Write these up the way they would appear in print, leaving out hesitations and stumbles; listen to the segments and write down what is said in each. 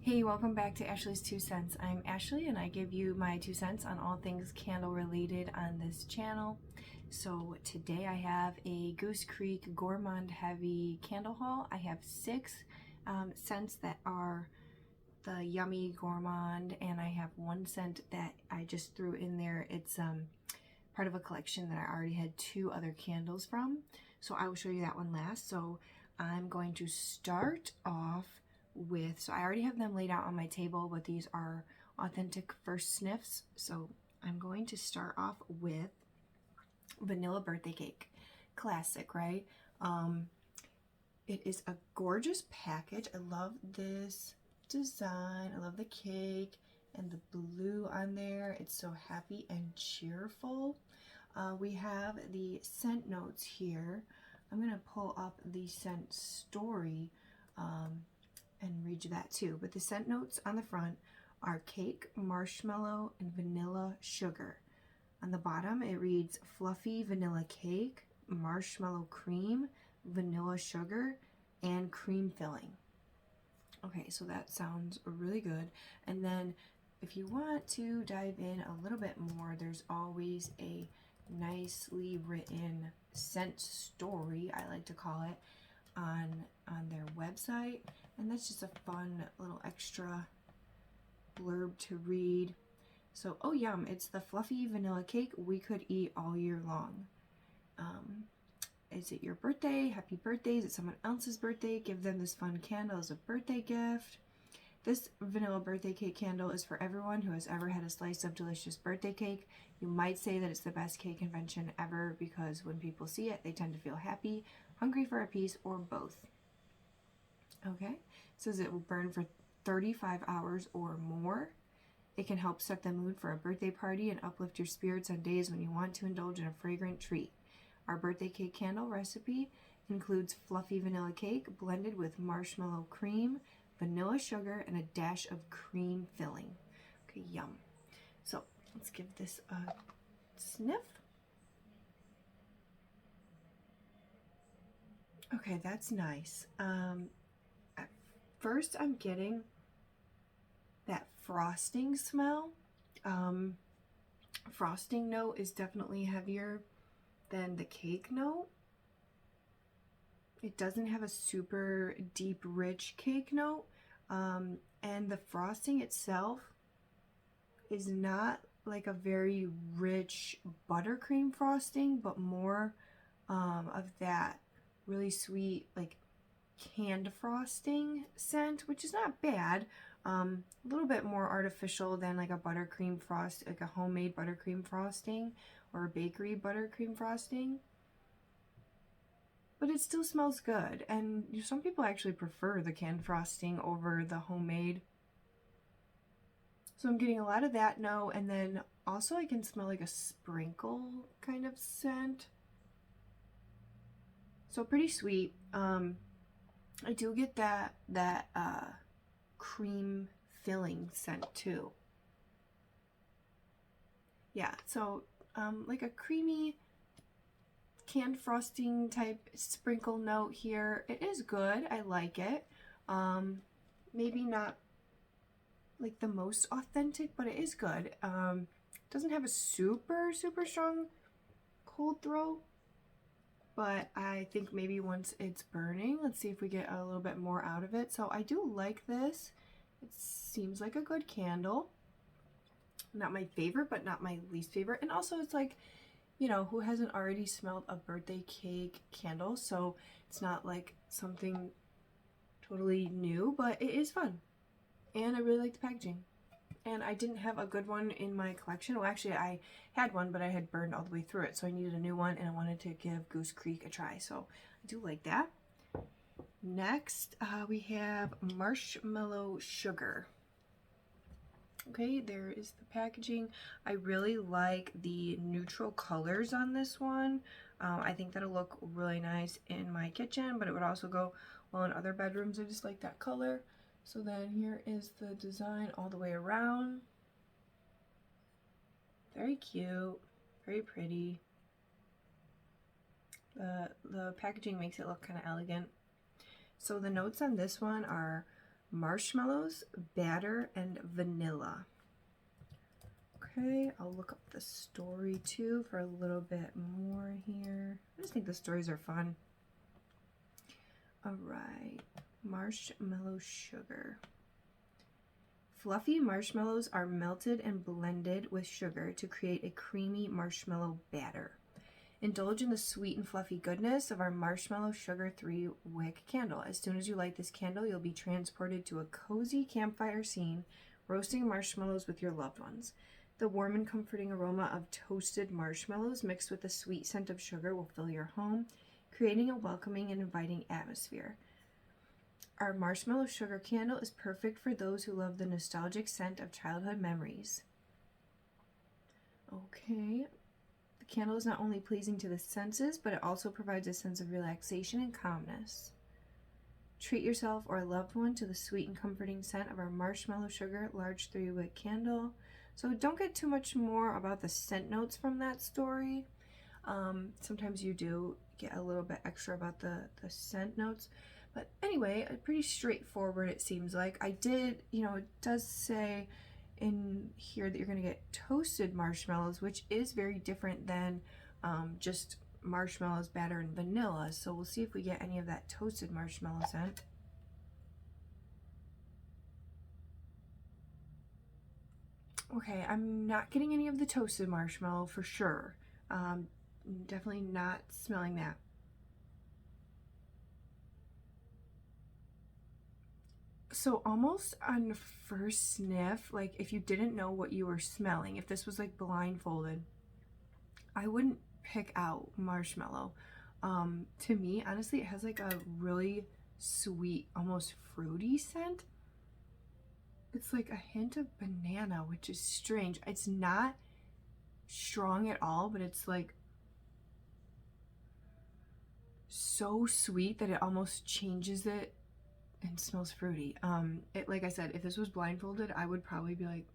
Hey, welcome back to Ashley's 2 Cents. I'm Ashley and I give you my 2 cents on all things candle related on this channel. So today I have a Goose Creek Gourmand heavy candle haul. I have 6 scents that are the yummy gourmand, and I have 1 scent that I just threw in there. It's part of a collection that I already had 2 other candles from. So I will show you that one last. So I'm going to start off with, so I already have them laid out on my table, but these are authentic first sniffs. So I'm going to start off with vanilla birthday cake. Classic, right? It is a gorgeous package. I love this design. I love the cake and the blue on there. It's so happy and cheerful. We have the scent notes here. I'm going to pull up the scent story and read you that too. But the scent notes on the front are cake, marshmallow, and vanilla sugar. On the bottom, it reads fluffy vanilla cake, marshmallow cream, vanilla sugar, and cream filling. Okay, so that sounds really good. And then if you want to dive in a little bit more, there's always a nicely written scent story, I like to call it, on their website. And that's just a fun little extra blurb to read. So, oh yum, it's the fluffy vanilla cake we could eat all year long. Is it your birthday? Happy birthday. Is it someone else's birthday? Give them this fun candle as a birthday gift. This vanilla birthday cake candle is for everyone who has ever had a slice of delicious birthday cake. You might say that it's the best cake invention ever because when people see it, they tend to feel happy, hungry for a piece, or both. Okay, it says it will burn for 35 hours or more. It can help set the mood for a birthday party and uplift your spirits on days when you want to indulge in a fragrant treat. Our birthday cake candle recipe includes fluffy vanilla cake blended with marshmallow cream, vanilla sugar, and a dash of cream filling. Okay, yum. So let's give this a sniff. Okay, that's nice. At first I'm getting that frosting smell. Frosting note is definitely heavier than the cake note. It doesn't have a super deep, rich cake note. And the frosting itself is not like a very rich buttercream frosting, but more of that really sweet, like canned frosting scent, which is not bad. A little bit more artificial than like a buttercream frost, like a homemade buttercream frosting or a bakery buttercream frosting. But it still smells good, and some people actually prefer the canned frosting over the homemade. So I'm getting a lot of that note, and then also I can smell like a sprinkle kind of scent. So pretty sweet. I do get that cream filling scent too. Yeah, so like a creamy canned frosting type sprinkle note here. It is good. I like it. Maybe not like the most authentic, but it is good. Doesn't have a super strong cold throw, but I think maybe once it's burning, let's see if we get a little bit more out of it. So I do like this. It seems like a good candle. Not my favorite, but not my least favorite. And also it's like, you know, who hasn't already smelled a birthday cake candle? So it's not like something totally new, but it is fun. And I really like the packaging. And I didn't have a good one in my collection. Well, actually, I had one, but I had burned all the way through it. So I needed a new one, and I wanted to give Goose Creek a try. So I do like that. Next, we have marshmallow sugar. Okay, there is the packaging. I really like the neutral colors on this one. I think that'll look really nice in my kitchen, but it would also go well in other bedrooms. I just like that color. So then here is the design all the way around. Very cute, very pretty. The packaging makes it look kind of elegant. So the notes on this one are marshmallows, batter, and vanilla. Okay, I'll look up the story too for a little bit more here. I just think the stories are fun. All right, marshmallow sugar. Fluffy marshmallows are melted and blended with sugar to create a creamy marshmallow batter. Indulge in the sweet and fluffy goodness of our marshmallow sugar 3-wick candle. As soon as you light this candle, you'll be transported to a cozy campfire scene, roasting marshmallows with your loved ones. The warm and comforting aroma of toasted marshmallows mixed with the sweet scent of sugar will fill your home, creating a welcoming and inviting atmosphere. Our marshmallow sugar candle is perfect for those who love the nostalgic scent of childhood memories. Okay. The candle is not only pleasing to the senses, but it also provides a sense of relaxation and calmness. Treat yourself or a loved one to the sweet and comforting scent of our marshmallow sugar large 3-wick candle. So don't get too much more about the scent notes from that story. Sometimes you do get a little bit extra about the scent notes. But anyway, pretty straightforward it seems like. I did, it does say in here that you're going to get toasted marshmallows, which is very different than just marshmallows, batter, and vanilla. So we'll see if we get any of that toasted marshmallow scent. Okay, I'm not getting any of the toasted marshmallow for sure. Definitely not smelling that. So almost on first sniff, like if you didn't know what you were smelling, if this was like blindfolded, I wouldn't pick out marshmallow. To me, honestly, it has like a really sweet, almost fruity scent. It's like a hint of banana, which is strange. It's not strong at all, but it's like so sweet that it almost changes it and smells fruity. Like I said, if this was blindfolded, I would probably be like,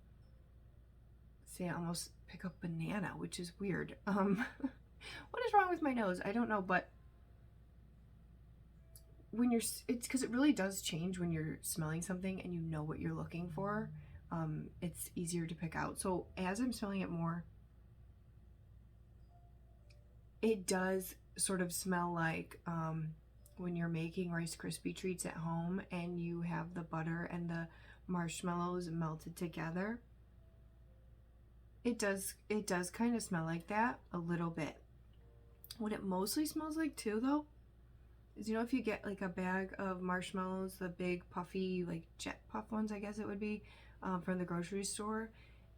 say, almost pick up banana, which is weird. What is wrong with my nose? I don't know, but when it's because it really does change when you're smelling something and you know what you're looking for. It's easier to pick out. So as I'm smelling it more, it does sort of smell like when you're making Rice Krispie treats at home and you have the butter and the marshmallows melted together. It does kind of smell like that a little bit. What it mostly smells like too, though, is, if you get like a bag of marshmallows, the big puffy, like jet puff ones, I guess it would be, from the grocery store,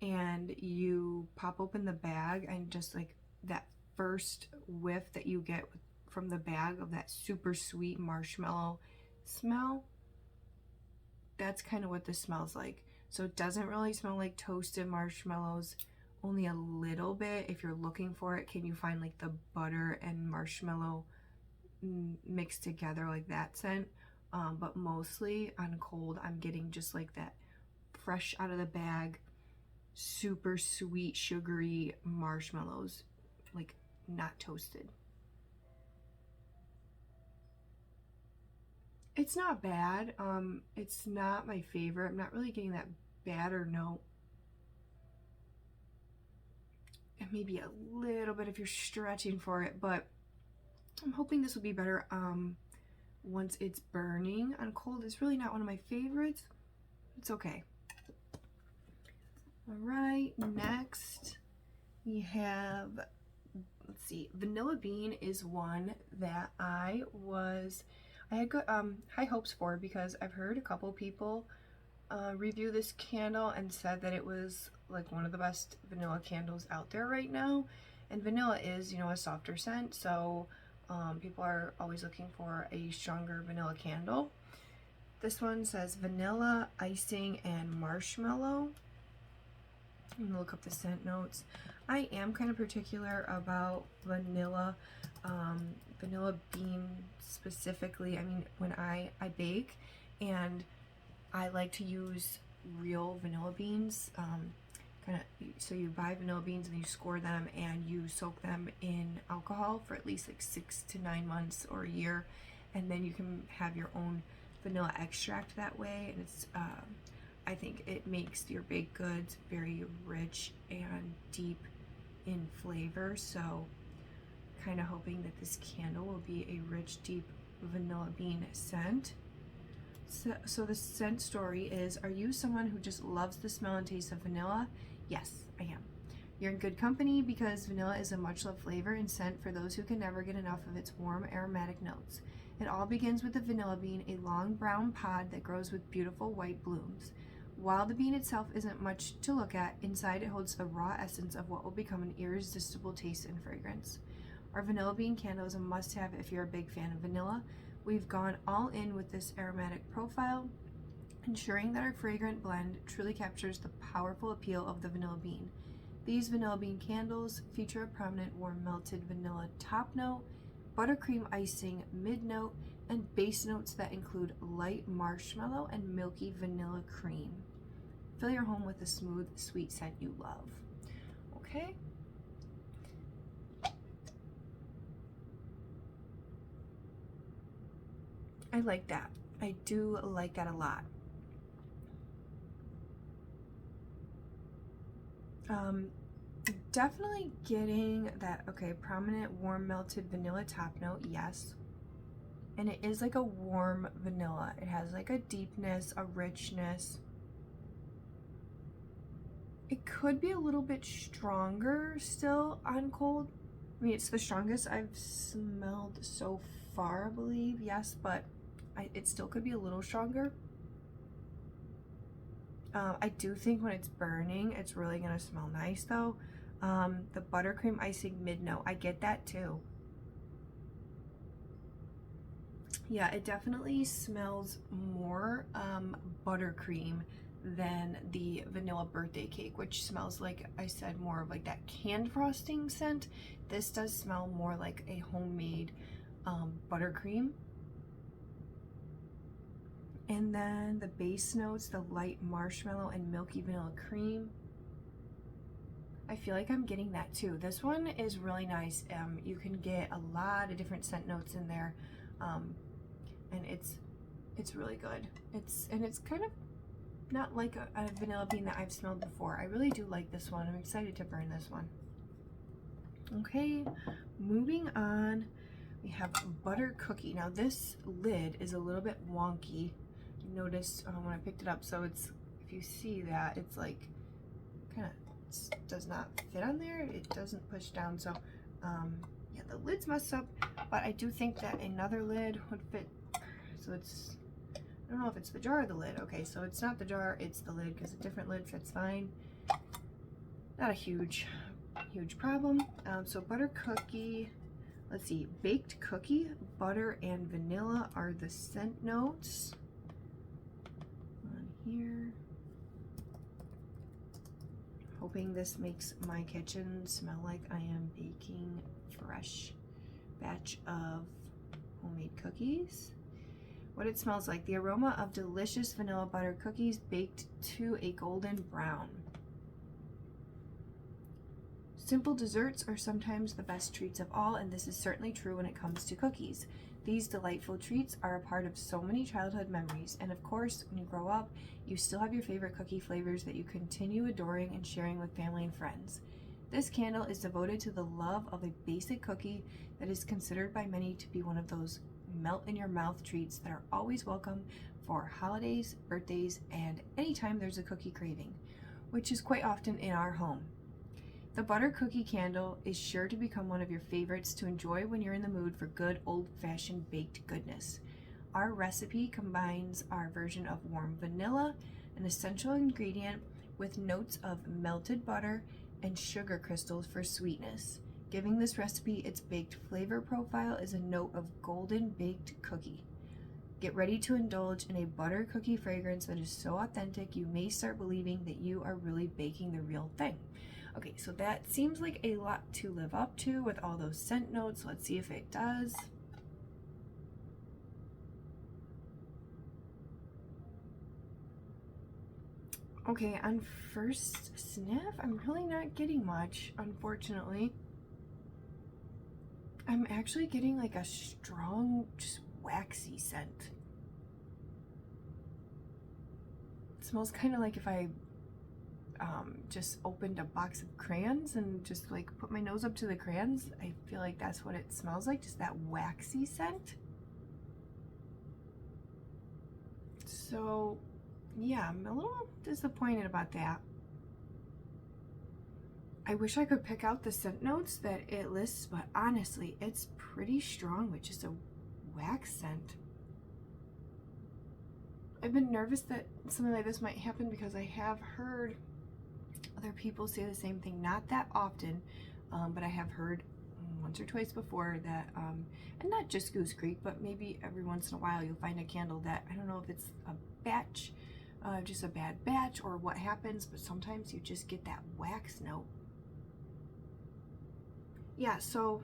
and you pop open the bag and just like that first whiff that you get from the bag of that super sweet marshmallow smell, that's kind of what this smells like. So it doesn't really smell like toasted marshmallows, only a little bit. If you're looking for it, can you find like the butter and marshmallow mixed together, like that scent? But mostly on cold, I'm getting just like that fresh out of the bag, super sweet, sugary marshmallows, like not toasted. It's not bad. It's not my favorite. I'm not really getting that batter note. And maybe a little bit if you're stretching for it, but I'm hoping this will be better once it's burning. On cold, it's really not one of my favorites. It's okay. All right, next we have, let's see, vanilla bean is one that I had good, high hopes for, because I've heard a couple people review this candle and said that it was like one of the best vanilla candles out there right now. And vanilla is, a softer scent, so people are always looking for a stronger vanilla candle. This one says vanilla, icing, and marshmallow. I'm gonna look up the scent notes. I am kind of particular about vanilla, vanilla bean specifically. I mean, when I bake, and I like to use real vanilla beans, so you buy vanilla beans and you score them and you soak them in alcohol for at least like 6 to 9 months or a year, and then you can have your own vanilla extract that way, and it's I think it makes your baked goods very rich and deep in flavor. So kind of hoping that this candle will be a rich, deep vanilla bean scent. So the scent story is, are you someone who just loves the smell and taste of vanilla? Yes, I am. You're in good company, because vanilla is a much loved flavor and scent for those who can never get enough of its warm aromatic notes. It all begins with the vanilla bean, a long brown pod that grows with beautiful white blooms. While the bean itself isn't much to look at, inside it holds the raw essence of what will become an irresistible taste and fragrance. Our vanilla bean candle is a must-have if you're a big fan of vanilla. We've gone all in with this aromatic profile, ensuring that our fragrant blend truly captures the powerful appeal of the vanilla bean. These vanilla bean candles feature a prominent warm melted vanilla top note, buttercream icing mid note, and base notes that include light marshmallow and milky vanilla cream. Fill your home with a smooth, sweet scent you love. Okay. I like that. I do like that a lot. Definitely getting that, okay, prominent warm melted vanilla top note, yes. And it is like a warm vanilla. It has like a deepness, a richness. It could be a little bit stronger still on cold. I mean, it's the strongest I've smelled so far, I believe, yes, but it still could be a little stronger. I do think when it's burning, it's really gonna smell nice though. The buttercream icing mid note, I get that too. Yeah, it definitely smells more buttercream than the vanilla birthday cake, which smells, like I said, more of like that canned frosting scent. This does smell more like a homemade buttercream. And then the base notes, the light marshmallow and milky vanilla cream. I feel like I'm getting that too. This one is really nice. You can get a lot of different scent notes in there, and it's really good. It's kind of not like a vanilla bean that I've smelled before. I really do like this one. I'm excited to burn this one. Okay, moving on, we have butter cookie. Now this lid is a little bit wonky. Noticed when I picked it up, so it's, if you see that, it's like kind of does not fit on there. It doesn't push down, so yeah, the lid's messed up, but I do think that another lid would fit. So it's, I don't know if it's the jar or the lid. Okay, so it's not the jar, it's the lid, because a different lid fits fine. Not a huge problem. So butter cookie, let's see, baked cookie, butter and vanilla are the scent notes on here. Hoping this makes my kitchen smell like I am baking fresh batch of homemade cookies. What it smells like: the aroma of delicious vanilla butter cookies baked to a golden brown. Simple desserts are sometimes the best treats of all, and this is certainly true when it comes to cookies. These delightful treats are a part of so many childhood memories, and of course, when you grow up, you still have your favorite cookie flavors that you continue adoring and sharing with family and friends. This candle is devoted to the love of a basic cookie that is considered by many to be one of those melt-in-your-mouth treats that are always welcome for holidays, birthdays, and anytime there's a cookie craving, which is quite often in our home. The butter cookie candle is sure to become one of your favorites to enjoy when you're in the mood for good old-fashioned baked goodness. Our recipe combines our version of warm vanilla, an essential ingredient, with notes of melted butter and sugar crystals for sweetness. Giving this recipe its baked flavor profile is a note of golden baked cookie. Get ready to indulge in a butter cookie fragrance that is so authentic you may start believing that you are really baking the real thing. Okay, so that seems like a lot to live up to with all those scent notes. Let's see if it does. Okay, on first sniff, I'm really not getting much, unfortunately. I'm actually getting like a strong, just waxy scent. smells kind of like if I just opened a box of crayons and just like put my nose up to the crayons. I feel like that's what it smells like, just that waxy scent. So yeah, I'm a little disappointed about that. I wish I could pick out the scent notes that it lists, but honestly, it's pretty strong with just a wax scent. I've been nervous that something like this might happen because I have heard other people say the same thing, not that often, but I have heard once or twice before that, and not just Goose Creek, but maybe every once in a while you'll find a candle that, I don't know if it's a batch, just a bad batch or what happens, but sometimes you just get that wax note. Yeah, so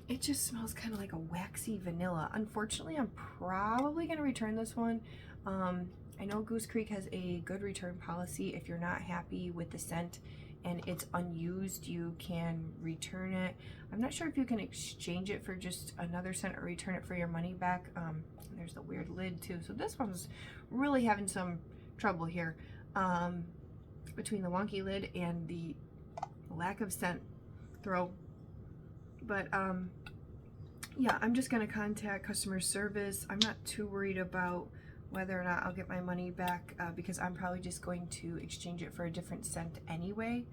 it just smells kind of like a waxy vanilla. Unfortunately, I'm probably going to return this one. I know Goose Creek has a good return policy. If you're not happy with the scent and it's unused, you can return it. I'm not sure if you can exchange it for just another scent or return it for your money back. There's the weird lid too. So this one's really having some trouble here, between the wonky lid and the lack of scent throw. But yeah, I'm just gonna contact customer service. I'm not too worried about whether or not I'll get my money back, because I'm probably just going to exchange it for a different scent anyway.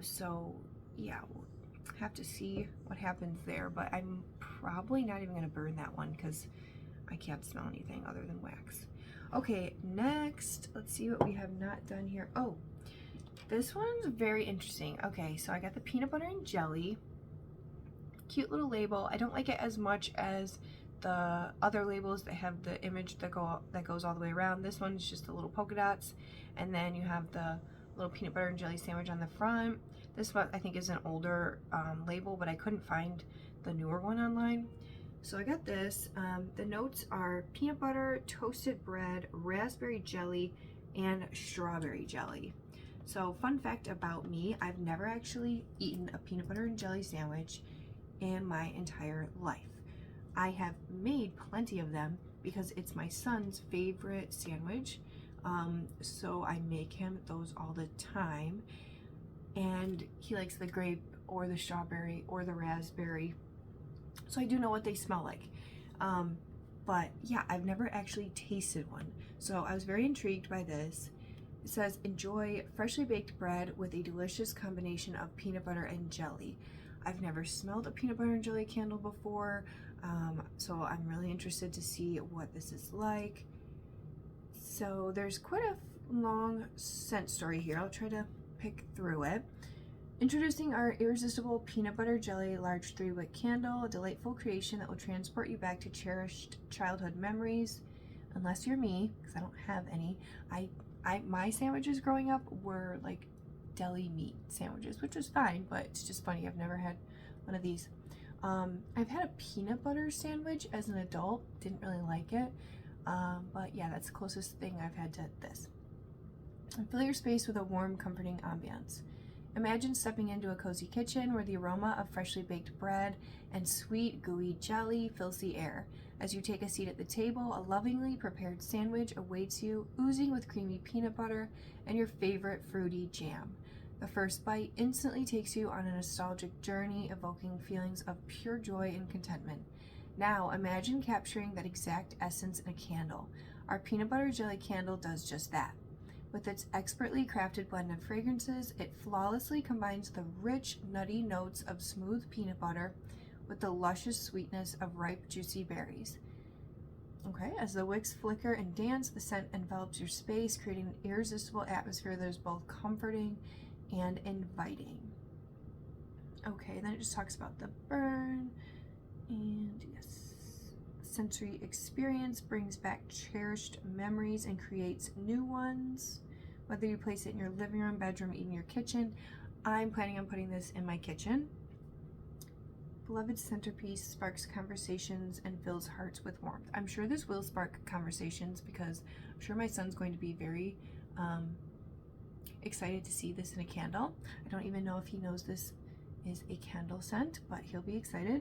So yeah, we'll have to see what happens there, but I'm probably not even gonna burn that one because I can't smell anything other than wax. Okay, next, let's see what we have not done here. Oh, this one's very interesting. Okay, so I got the peanut butter and jelly. Cute little label. I don't like it as much as the other labels that have the image that goes all the way around. This one's just the little polka dots, and then you have the little peanut butter and jelly sandwich on the front. This one I think is an older label, but I couldn't find the newer one online. So I got this. The notes are peanut butter, toasted bread, raspberry jelly, and strawberry jelly. So fun fact about me, I've never actually eaten a peanut butter and jelly sandwich in my entire life. I have made plenty of them because it's my son's favorite sandwich. So I make him those all the time. And he likes the grape or the strawberry or the raspberry. So I do know what they smell like. But yeah, I've never actually tasted one. So I was very intrigued by this. It says, enjoy freshly baked bread with a delicious combination of peanut butter and jelly. I've never smelled a peanut butter and jelly candle before, so I'm really interested to see what this is like. So there's quite a long scent story here. I'll try to pick through it. Introducing our irresistible peanut butter jelly large 3-wick candle, a delightful creation that will transport you back to cherished childhood memories. Unless you're me, because I don't have any. My sandwiches growing up were like deli meat sandwiches, which was fine, but it's just funny. I've never had one of these. I've had a peanut butter sandwich as an adult. Didn't really like it. But yeah, that's the closest thing I've had to this. And fill your space with a warm, comforting ambiance. Imagine stepping into a cozy kitchen where the aroma of freshly baked bread and sweet, gooey jelly fills the air. As you take a seat at the table, a lovingly prepared sandwich awaits you, oozing with creamy peanut butter and your favorite fruity jam. The first bite instantly takes you on a nostalgic journey, evoking feelings of pure joy and contentment. Now, imagine capturing that exact essence in a candle. Our peanut butter jelly candle does just that. With its expertly crafted blend of fragrances, it flawlessly combines the rich, nutty notes of smooth peanut butter with the luscious sweetness of ripe, juicy berries. Okay, as the wicks flicker and dance, the scent envelops your space, creating an irresistible atmosphere that is both comforting and inviting. Okay, then it just talks about the burn, and yes, sensory experience brings back cherished memories and creates new ones. Whether you place it in your living room, bedroom, even your kitchen, I'm planning on putting this in my kitchen. Beloved centerpiece sparks conversations and fills hearts with warmth. I'm sure this will spark conversations because I'm sure my son's going to be very excited to see this in a candle. I don't even know if he knows this is a candle scent, but he'll be excited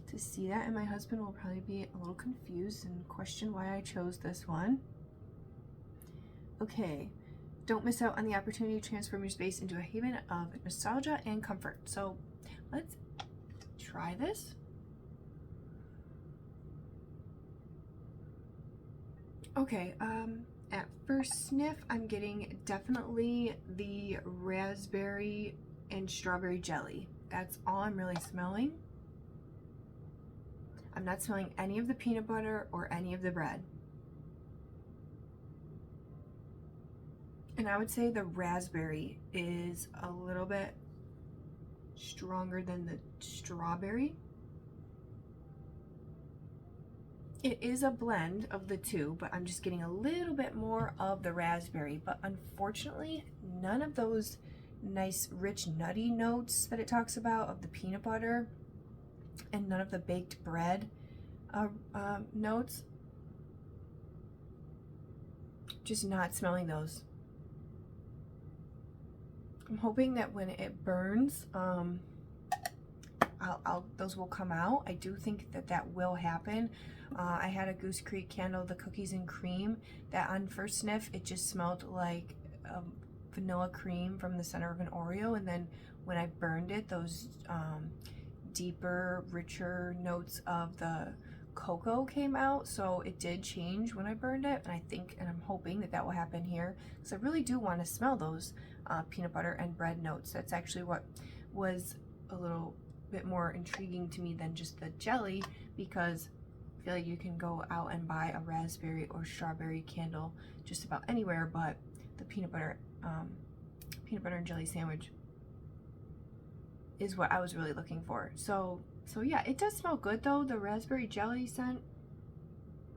to see that, and my husband will probably be a little confused and question why I chose this one. Okay, don't miss out on the opportunity to transform your space into a haven of nostalgia and comfort. So let's try this. Okay, at first sniff, I'm getting definitely the raspberry and strawberry jelly. That's all I'm really smelling. I'm not smelling any of the peanut butter or any of the bread. And I would say the raspberry is a little bit stronger than the strawberry. It is a blend of the two, but I'm just getting a little bit more of the raspberry. But unfortunately, none of those nice rich nutty notes that it talks about of the peanut butter and none of the baked bread notes. Just not smelling those. I'm hoping that when it burns, those will come out. I do think that that will happen. I had a Goose Creek candle, the cookies and cream, that on first sniff, it just smelled like vanilla cream from the center of an Oreo. And then when I burned it, those deeper, richer notes of the cocoa came out. So it did change when I burned it. And I'm hoping that that will happen here, because I really do want to smell those peanut butter and bread notes. That's actually what was a little bit more intriguing to me than just the jelly, because I feel like you can go out and buy a raspberry or strawberry candle just about anywhere, but the peanut butter and jelly sandwich is what I was really looking for. So yeah, it does smell good though. The raspberry jelly scent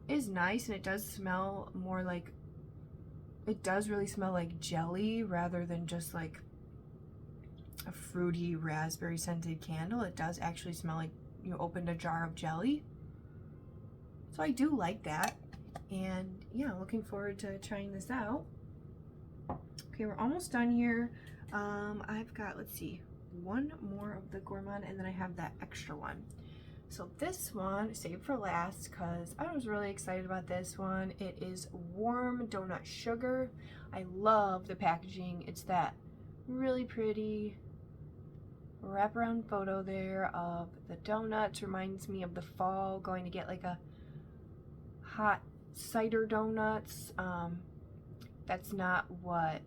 is nice, and it does smell more like, it does really smell like jelly rather than just like a fruity raspberry scented candle. It does actually smell like you opened a jar of jelly. So I do like that. And yeah, looking forward to trying this out. Okay, we're almost done here. I've got, let's see, one more of the Gourmand, and then I have that extra one. So this one, saved for last, because I was really excited about this one. It is warm donut sugar. I love the packaging. It's that really pretty wraparound photo there of the donuts. Reminds me of the fall, going to get like a hot cider donuts. That's not what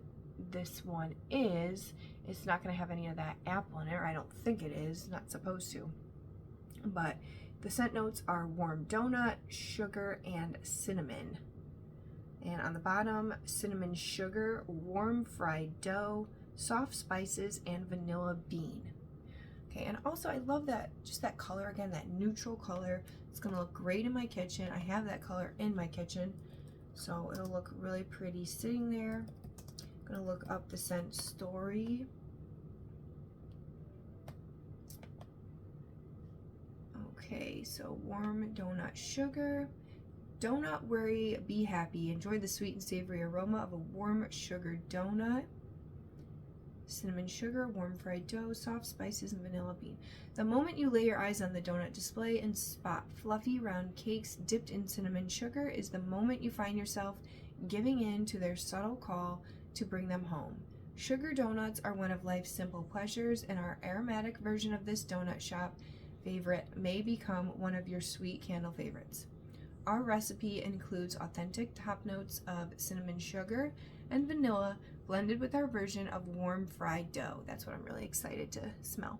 this one is. It's not going to have any of that apple in it, or I don't think it is. Not supposed to. But the scent notes are warm donut, sugar, and cinnamon. And on the bottom, cinnamon sugar, warm fried dough, soft spices, and vanilla bean. Okay, and also I love that, just that color again, that neutral color. It's gonna look great in my kitchen. I have that color in my kitchen, so it'll look really pretty sitting there. I'm gonna look up the scent story. Okay, so warm donut sugar. Do not worry, be happy. Enjoy the sweet and savory aroma of a warm sugar donut. Cinnamon sugar, warm fried dough, soft spices, and vanilla bean. The moment you lay your eyes on the donut display and spot fluffy round cakes dipped in cinnamon sugar is the moment you find yourself giving in to their subtle call to bring them home. Sugar donuts are one of life's simple pleasures, and our aromatic version of this donut shop favorite may become one of your sweet candle favorites. Our recipe includes authentic top notes of cinnamon sugar and vanilla blended with our version of warm fried dough. That's what I'm really excited to smell.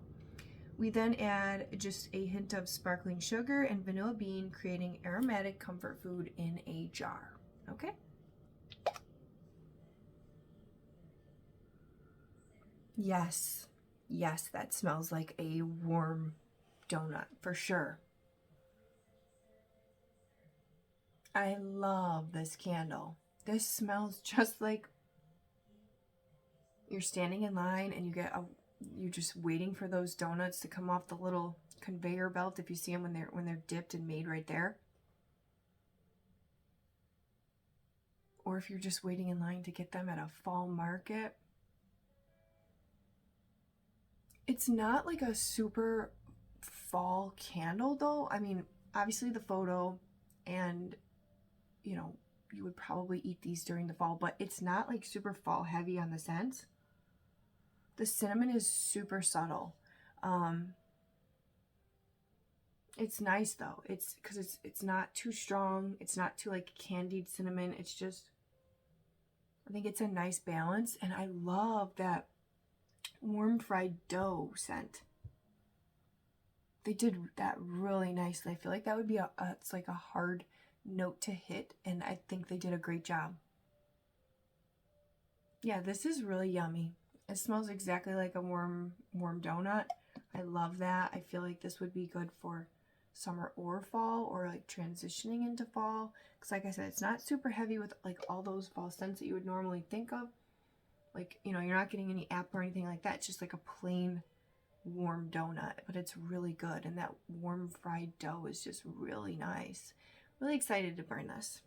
We then add just a hint of sparkling sugar and vanilla bean, creating aromatic comfort food in a jar. Okay? Yes, that smells like a warm donut for sure. I love this candle. This smells just like you're standing in line and you're just waiting for those donuts to come off the little conveyor belt, if you see them when they're dipped and made right there. Or if you're just waiting in line to get them at a fall market. It's not like a super fall candle though. I mean, obviously the photo and, you know, you would probably eat these during the fall, but it's not like super fall heavy on the scent. The cinnamon is super subtle. It's nice though. It's because it's not too strong. It's not too like candied cinnamon. It's just, I think it's a nice balance, and I love that warm fried dough scent. They did that really nicely. I feel like that would be it's like a hard note to hit, and I think they did a great job. Yeah, this is really yummy. It smells exactly like a warm donut. I love that. I feel like this would be good for summer or fall, or like transitioning into fall, because like I said, it's not super heavy with like all those fall scents that you would normally think of. Like, you know, you're not getting any apple or anything like that. It's just like a plain warm donut, but it's really good, and that warm fried dough is just really nice. Really excited to burn this.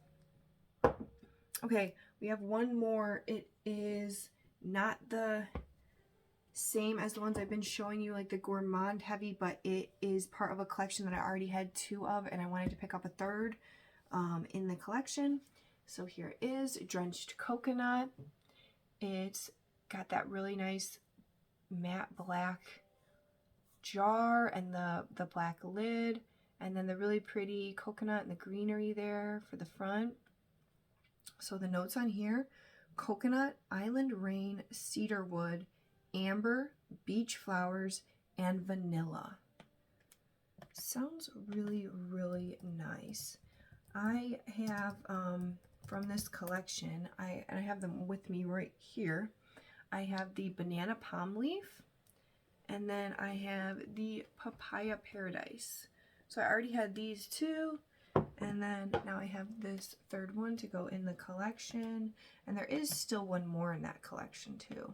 Okay, we have one more. It is not the same as the ones I've been showing you, like the Gourmand heavy, but it is part of a collection that I already had 2 of, and I wanted to pick up a 3rd in the collection. So here it is, Drenched Coconut. It's got that really nice matte black jar and the black lid, and then the really pretty coconut and the greenery there for the front. So the notes on here: coconut, island rain, cedar wood, amber, beach flowers, and vanilla. Sounds really, really nice. I have from this collection, I have them with me right here. I have the banana palm leaf, and then I have the papaya paradise. So I already had these 2, and then now I have this 3rd one to go in the collection, and there is still one more in that collection too.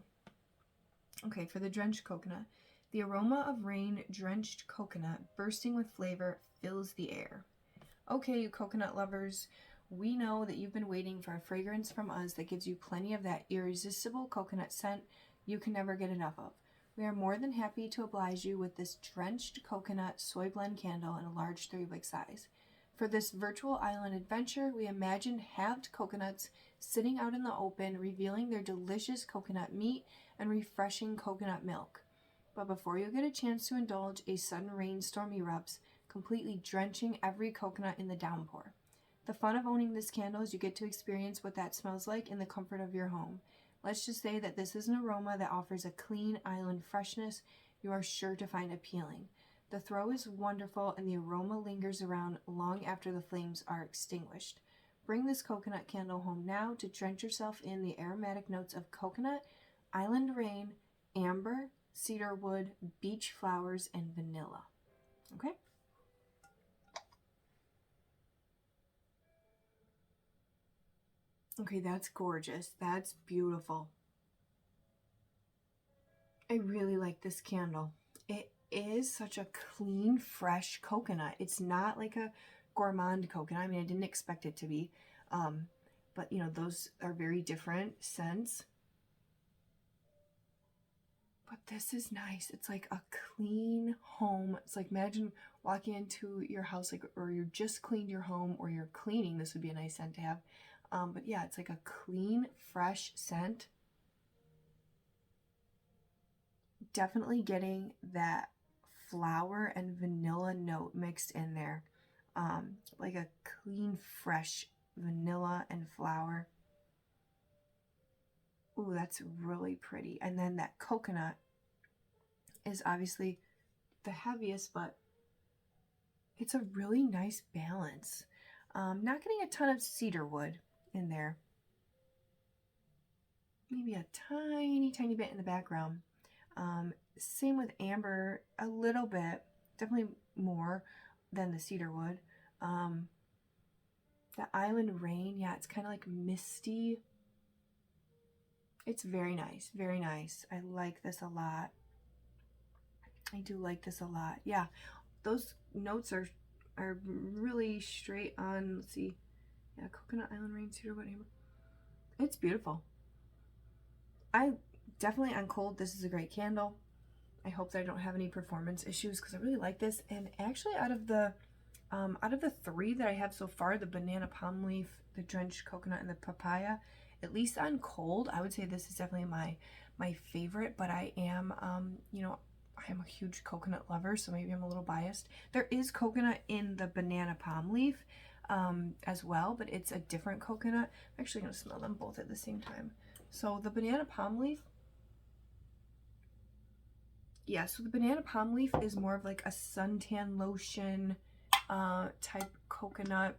Okay, for the drenched coconut, the aroma of rain drenched coconut bursting with flavor fills the air. Okay, you coconut lovers, we know that you've been waiting for a fragrance from us that gives you plenty of that irresistible coconut scent you can never get enough of. We are more than happy to oblige you with this drenched coconut soy blend candle in a large 3-wick size. For this virtual island adventure, we imagined halved coconuts sitting out in the open, revealing their delicious coconut meat and refreshing coconut milk. But before you get a chance to indulge, a sudden rainstorm erupts, completely drenching every coconut in the downpour. The fun of owning this candle is you get to experience what that smells like in the comfort of your home. Let's just say that this is an aroma that offers a clean island freshness you are sure to find appealing. The throw is wonderful, and the aroma lingers around long after the flames are extinguished. Bring this coconut candle home now to drench yourself in the aromatic notes of coconut, island rain, amber, cedar wood, beach flowers, and vanilla. Okay? Okay, that's gorgeous. That's beautiful. I really like this candle. It is such a clean, fresh coconut. It's not like a Gourmand coconut. I mean, I didn't expect it to be. But, you know, those are very different scents. But this is nice. It's like a clean home. It's like, imagine walking into your house, like, or you just cleaned your home, or you're cleaning. This would be a nice scent to have. But yeah, it's like a clean, fresh scent. Definitely getting that flower and vanilla note mixed in there. Like a clean, fresh vanilla and flower. Ooh, that's really pretty. And then that coconut is obviously the heaviest, but it's a really nice balance. Not getting a ton of cedar wood in there. Maybe a tiny, tiny bit in the background. Same with amber, a little bit, definitely more than the cedar wood. The island rain, yeah, it's kind of like misty. It's very nice, very nice. I like this a lot. I do like this a lot. Yeah, those notes are really straight on. Let's see. Yeah, coconut, island rain, cedar wood, amber. It's beautiful. I definitely, on cold, this is a great candle. I hope that I don't have any performance issues because I really like this. And actually, out of the Out of the three that I have so far, the banana palm leaf, the drenched coconut, and the papaya, at least on cold, I would say this is definitely my favorite, but I am, you know, I am a huge coconut lover, so maybe I'm a little biased. There is coconut in the banana palm leaf as well, but it's a different coconut. I'm actually going to smell them both at the same time. So the banana palm leaf, yeah, so the banana palm leaf is more of like a suntan lotion type coconut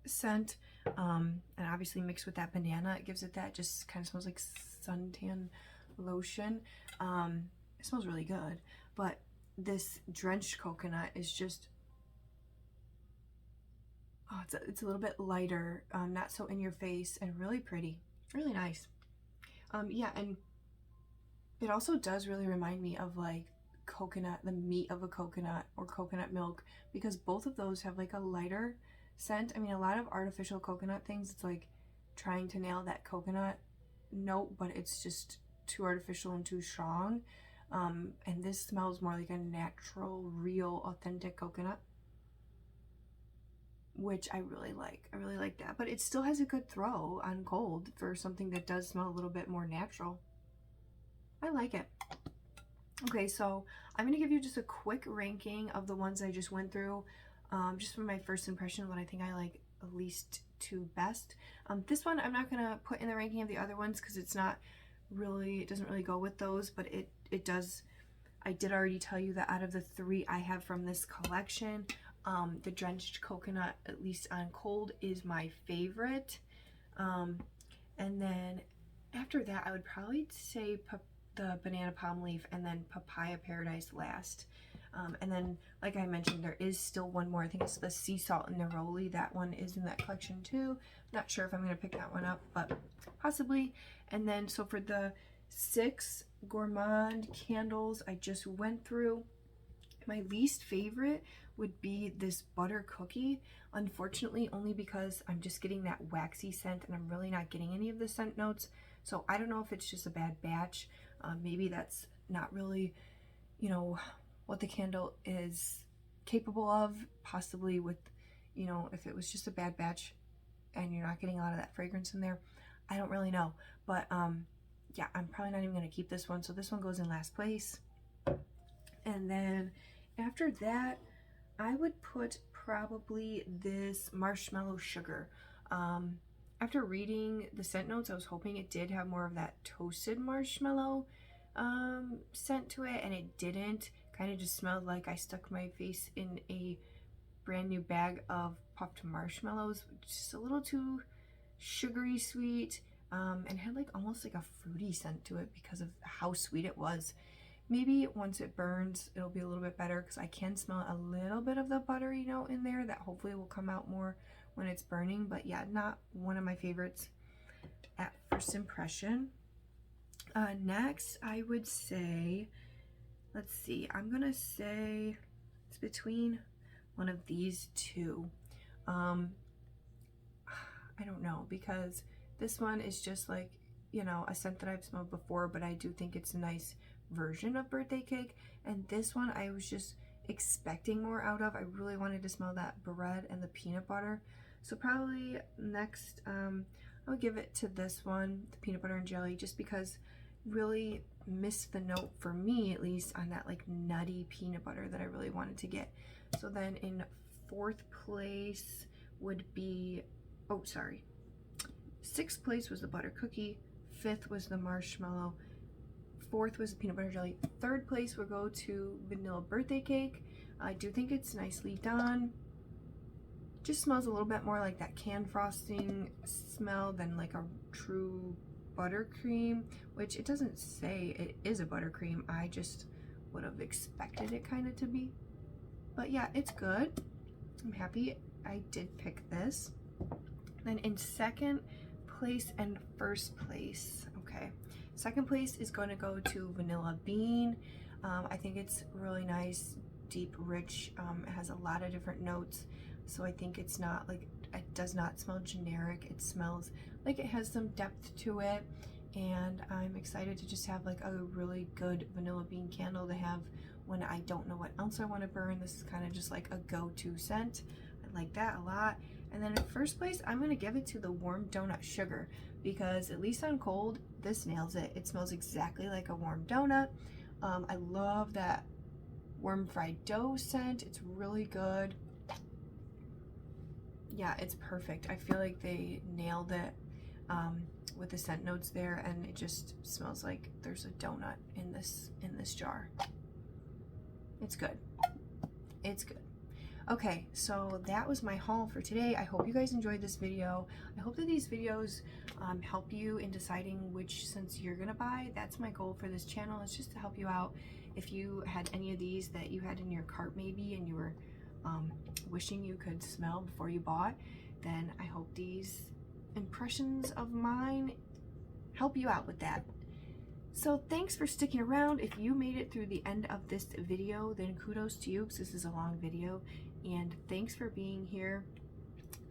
scent, and obviously mixed with that banana, it gives it that, just kind of smells like suntan lotion. It smells really good, but this drenched coconut is just, oh, it's a little bit lighter, not so in your face, and really pretty, really nice. Yeah, and it also does really remind me of like coconut, the meat of a coconut, or coconut milk, because both of those have like a lighter scent. I mean, a lot of artificial coconut things, it's like trying to nail that coconut note, but it's just too artificial and too strong. And this smells more like a natural, real, authentic coconut, which I really like. I really like that, but it still has a good throw on cold for something that does smell a little bit more natural. I like it. Okay, so I'm gonna give you just a quick ranking of the ones I just went through, just from my first impression, what I think I like least to best. This one I'm not gonna put in the ranking of the other ones because it's not really, it doesn't really go with those, but it does. I did already tell you that out of the three I have from this collection, the drenched coconut, at least on cold, is my favorite. And then after that, I would probably say the banana palm leaf, and then papaya paradise last. And then, like I mentioned, there is still one more. I think it's the sea salt and neroli. That one is in that collection too. Not sure if I'm going to pick that one up, but possibly. And then, so for the 6 Gourmand candles I just went through, my least favorite would be this butter cookie. Unfortunately, only because I'm just getting that waxy scent and I'm really not getting any of the scent notes. So I don't know if it's just a bad batch. Maybe that's not really, you know, what the candle is capable of. Possibly with, you know, if it was just a bad batch and you're not getting a lot of that fragrance in there. I don't really know. But yeah, I'm probably not even going to keep this one. So this one goes in last place. And then after that, I would put probably this marshmallow sugar. After reading the scent notes, I was hoping it did have more of that toasted marshmallow scent to it, and it didn't. Kind of just smelled like I stuck my face in a brand new bag of puffed marshmallows, just a little too sugary sweet, and had like almost like a fruity scent to it because of how sweet it was. Maybe once it burns, it'll be a little bit better, because I can smell a little bit of the buttery note in there that hopefully will come out more when it's burning. But yeah, not one of my favorites at first impression. Next, I would say, let's see, I'm gonna say it's between one of these two. I don't know, because this one is just like, you know, a scent that I've smelled before, but I do think it's a nice version of birthday cake. And this one I was just expecting more out of. I really wanted to smell that bread and the peanut butter. So probably next, I'll give it to this one, the peanut butter and jelly, just because really missed the note, for me at least, on that like nutty peanut butter that I really wanted to get. So then in 4th place would be, oh sorry, 6th place was the butter cookie, 5th was the marshmallow, 4th was the peanut butter jelly, 3rd place would go to vanilla birthday cake. I do think it's nicely done. Just smells a little bit more like that canned frosting smell than like a true buttercream, which it doesn't say it is a buttercream. I just would have expected it kind of to be. But yeah, it's good. I'm happy I did pick this. Then in 2nd place and 1st place, okay. 2nd place is going to go to vanilla bean. I think it's really nice, deep, rich. It has a lot of different notes. So I think it's not like, it does not smell generic. It smells like it has some depth to it. And I'm excited to just have like a really good vanilla bean candle to have when I don't know what else I want to burn. This is kind of just like a go-to scent. I like that a lot. And then in first place, I'm going to give it to the warm donut sugar, because at least on cold, this nails it. It smells exactly like a warm donut. I love that warm fried dough scent. It's really good. Yeah, it's perfect. I feel like they nailed it with the scent notes there, and it just smells like there's a donut in this jar. It's good. It's good. Okay, so that was my haul for today. I hope you guys enjoyed this video. I hope that these videos help you in deciding which scents you're gonna buy. That's my goal for this channel, is just to help you out. If you had any of these that you had in your cart maybe, and you were wishing you could smell before you bought, then I hope these impressions of mine help you out with that. So thanks for sticking around. If you made it through the end of this video, then kudos to you, because this is a long video, and thanks for being here.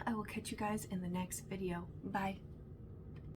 I will catch you guys in the next video. Bye.